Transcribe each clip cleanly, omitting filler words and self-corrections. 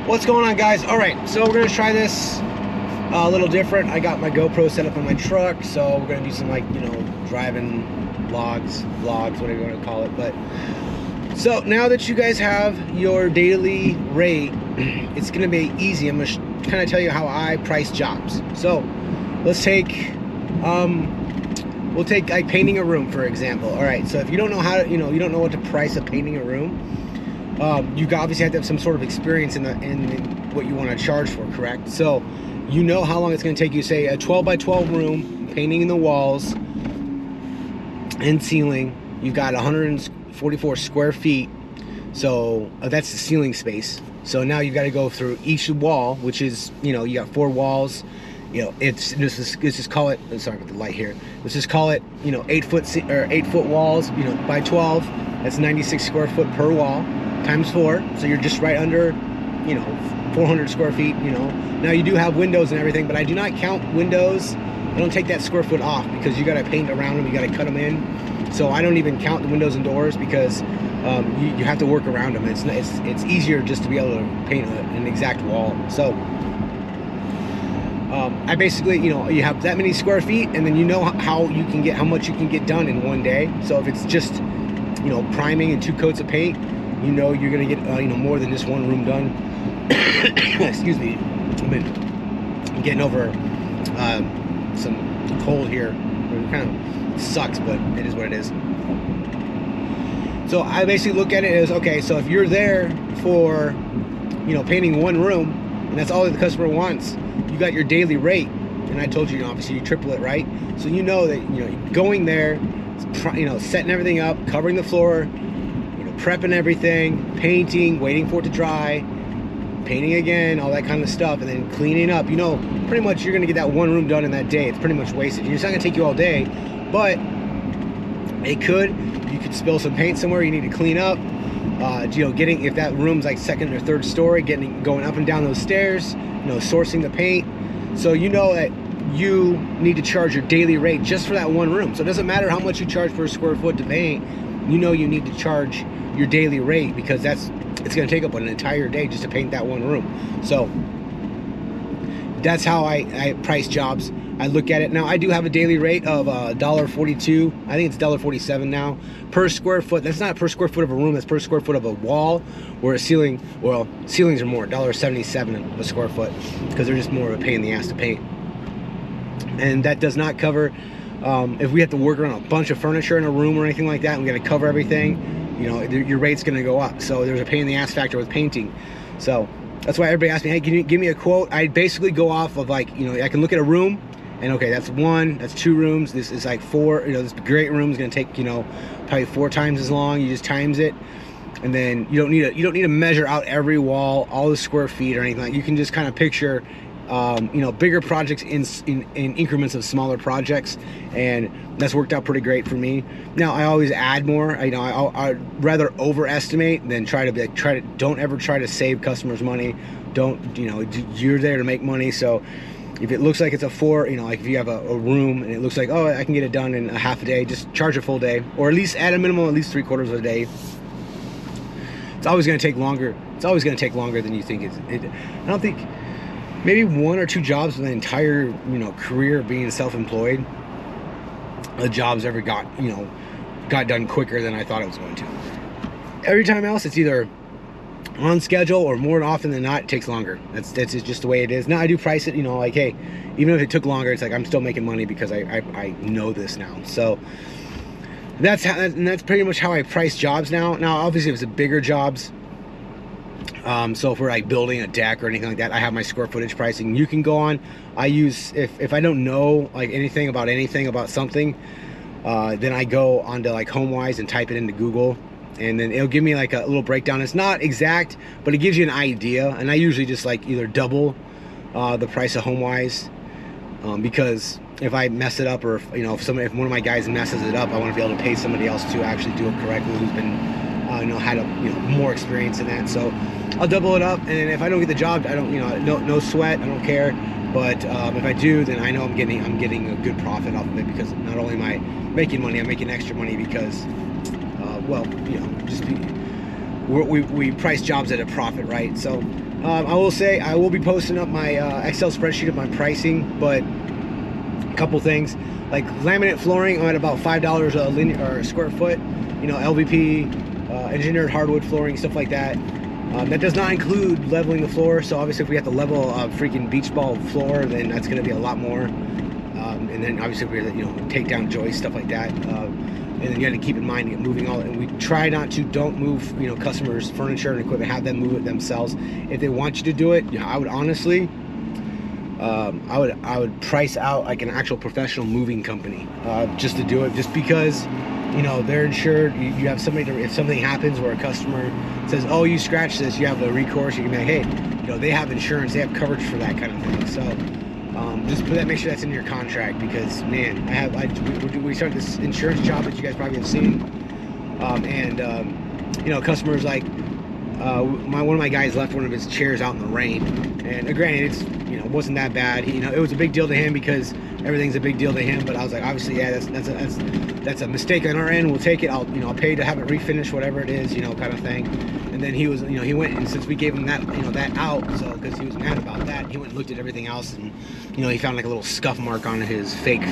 What's going on, guys? All right, so we're gonna try this a little different. I got my GoPro set up on my truck, so we're gonna do some, like, driving vlogs, whatever you want to call it. But so now that you guys have your daily rate, it's gonna be easy. I'm gonna kind of tell you how I price jobs. So let's take we'll take like painting a room, for example. All right, so if you don't know how to, you don't know what to price of painting a room, you obviously have to have some sort of experience in what you want to charge for, correct? So you know how long it's going to take you, say a 12 by 12 room, painting in the walls and ceiling. You've got 144 square feet, so that's the ceiling space. So now you've got to go through each wall, which is, you got 4 walls. Let's just call it, sorry about the light here, let's just call it 8 foot walls, by 12. That's 96 square foot per wall times 4, so you're just right under 400 square feet. Now you do have windows and everything, but I do not count windows. I don't take that square foot off, because you got to paint around them, you got to cut them in. So I don't even count the windows and doors, because you have to work around them. It's easier just to be able to paint an exact wall. So I basically, you have that many square feet, and then how much you can get done in one day. So if it's just priming and 2 coats of paint, you're gonna get more than just one room done. Excuse me, I'm getting over some cold here. It kind of sucks, but it is what it is. So I basically look at it as, okay, so if you're there for painting one room, and that's all that the customer wants, you got your daily rate, and I told you, obviously you triple it, right? So that going there, setting everything up, covering the floor, prepping everything, painting, waiting for it to dry, painting again, all that kind of stuff, and then cleaning up. Pretty much you're gonna get that one room done in that day. It's pretty much wasted. It's not gonna take you all day, but you could spill some paint somewhere you need to clean up. If that room's like 2nd or 3rd story, going up and down those stairs, sourcing the paint. So that you need to charge your daily rate just for that one room. So it doesn't matter how much you charge per square foot to paint. You need to charge your daily rate, because it's going to take up an entire day just to paint that one room. So that's how I price jobs. I look at it. Now I do have a daily rate of $1.42. I think it's $1.47 now per square foot. That's not per square foot of a room, that's per square foot of a wall, or a ceiling. Well, ceilings are more, $1.77 a square foot, because they're just more of a pain in the ass to paint. And that does not cover if we have to work around a bunch of furniture in a room or anything like that, and we got to cover everything, your rate's going to go up. So there's a pain in the ass factor with painting. So that's why everybody asks me, hey, can you give me a quote? I basically go off of, like, I can look at a room, and okay, that's 2 rooms. This is like 4. This great room is going to take probably 4 times as long. You just times it, and then you don't need to measure out every wall, all the square feet or anything like that. You can just kind of picture bigger projects in increments of smaller projects, and that's worked out pretty great for me. Now I always add more. I'd rather overestimate than don't ever try to save customers money. You're there to make money. So if it looks like it's a 4, like if you have a room and it looks like, oh, I can get it done in a half a day, just charge a full day, or at least at a minimum, at least 3/4 of a day. It's always going to take longer. It's always going to take longer than you think. I don't think, maybe 1 or 2 jobs in the entire career of being self-employed, the jobs ever got done quicker than I thought it was going to. Every time else, it's either on schedule, or more often than not, it takes longer. That's just the way it is. Now I do price it, like, hey, even if it took longer, it's like I'm still making money because I know this now. So that's pretty much how I price jobs now. Now obviously if it's a bigger jobs, so if we're like building a deck or anything like that, I have my square footage pricing. You can go on. I use, if I don't know like anything about something, then I go onto like HomeWise and type it into Google, and then it'll give me like a little breakdown. It's not exact, but it gives you an idea. And I usually just like either double the price of HomeWise, because if I mess it up, or if one of my guys messes it up, I want to be able to pay somebody else to actually do it correctly, who's been had more experience in that. So I'll double it up, and then if I don't get the job, I don't, no sweat, I don't care. But if I do, then I know I'm getting a good profit off of it, because not only am I making money, I'm making extra money because, well, just we price jobs at a profit, right? So I will say I will be posting up my Excel spreadsheet of my pricing, but a couple things like laminate flooring, I'm at about $5 a linear or a square foot. You know, LVP, engineered hardwood flooring, stuff like that. That does not include leveling the floor. So obviously, if we have to level a freaking beach ball floor, then that's going to be a lot more. And then obviously, if we take down joists, stuff like that. And then you got to keep in mind moving all. And we try not to don't move customers' furniture and equipment. Have them move it themselves. If they want you to do it, I would honestly. I would price out like an actual professional moving company just to do it, just because they're insured. You have somebody to, if something happens where a customer says, oh, you scratched this, you have the recourse. You can be like, hey, they have insurance, they have coverage for that kind of thing. So just put that, make sure that's in your contract, because man, we started this insurance job that you guys probably have seen, and customers like one of my guys left one of his chairs out in the rain, and granted it wasn't that bad. It was a big deal to him because everything's a big deal to him, but I was like, obviously, yeah, that's a mistake on our end. We'll take it. I'll pay to have it refinished, whatever it is, kind of thing. And then he was, he went, and since we gave him that, that out, so because he was mad about that, he went and looked at everything else, and he found like a little scuff mark on his fake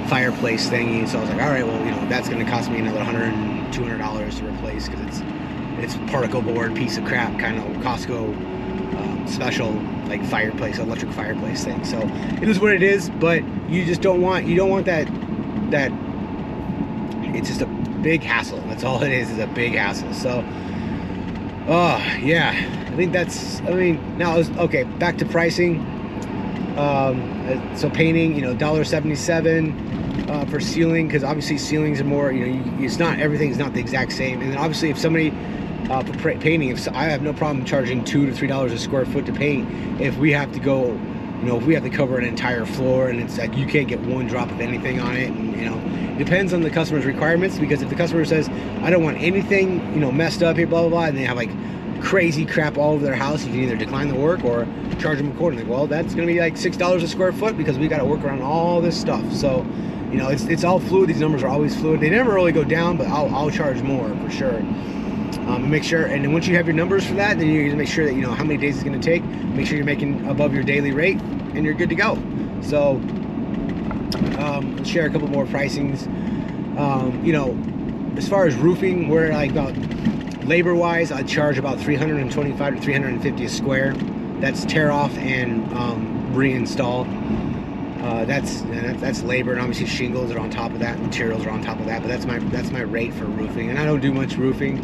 fireplace thingy. So I was like, all right, well, that's going to cost me another $100, $200 to replace, because it's particle board piece of crap, kind of Costco special like fireplace, electric fireplace thing. So it is what it is, but you just don't want that it's just a big hassle. That's all it is a big hassle. So yeah, I think now okay, back to pricing. So painting, $1.77 for ceiling, because obviously ceilings are more, it's not, everything's not the exact same. And then obviously if somebody for painting, I have no problem charging $2 to $3 a square foot to paint if we have to go, if we have to cover an entire floor and it's like you can't get one drop of anything on it. And it depends on the customer's requirements, because if the customer says, I don't want anything messed up here, blah blah blah, and they have like crazy crap all over their house, you can either decline the work or charge them accordingly. Well, that's gonna be like $6 a square foot, because we got to work around all this stuff. So it's all fluid. These numbers are always fluid. They never really go down, but I'll charge more for sure. Make sure, and then once you have your numbers for that, then you make sure that how many days it's going to take. Make sure you're making above your daily rate, and you're good to go. So let's share a couple more pricings. As far as roofing, we're like about labor wise, I charge about $325 to $350 a square. That's tear off and reinstall. That's labor, and obviously shingles are on top of that, materials are on top of that. But that's my rate for roofing, and I don't do much roofing.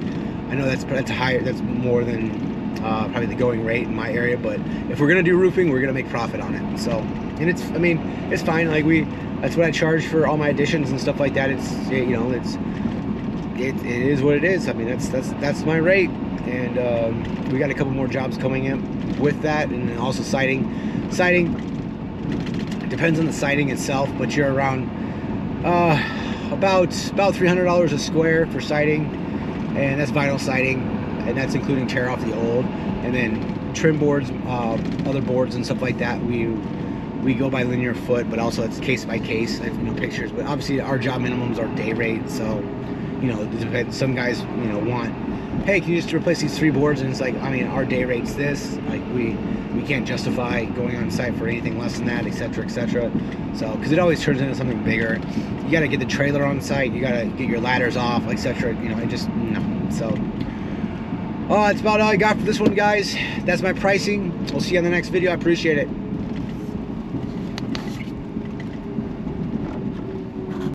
I know that's higher. That's more than probably the going rate in my area. But if we're gonna do roofing, we're gonna make profit on it. So, and it's fine. Like that's what I charge for all my additions and stuff like that. It is what it is. That's my rate, and we got a couple more jobs coming in with that, and then also siding. It depends on the siding itself, but you're around about $300 a square for siding. And that's vinyl siding, and that's including tear off the old, and then trim boards, other boards and stuff like that. We go by linear foot, but also it's case by case. Pictures. But obviously our job minimums are day rate, so it depends. Some guys want, hey, can you just replace these 3 boards? And it's like, our day rate's this. Like we can't justify going on site for anything less than that, etc., etc. So because it always turns into something bigger. You got to get the trailer on site. You got to get your ladders off, etc. It just so. That's about all I got for this one, guys. That's my pricing. We'll see you on the next video. I appreciate it.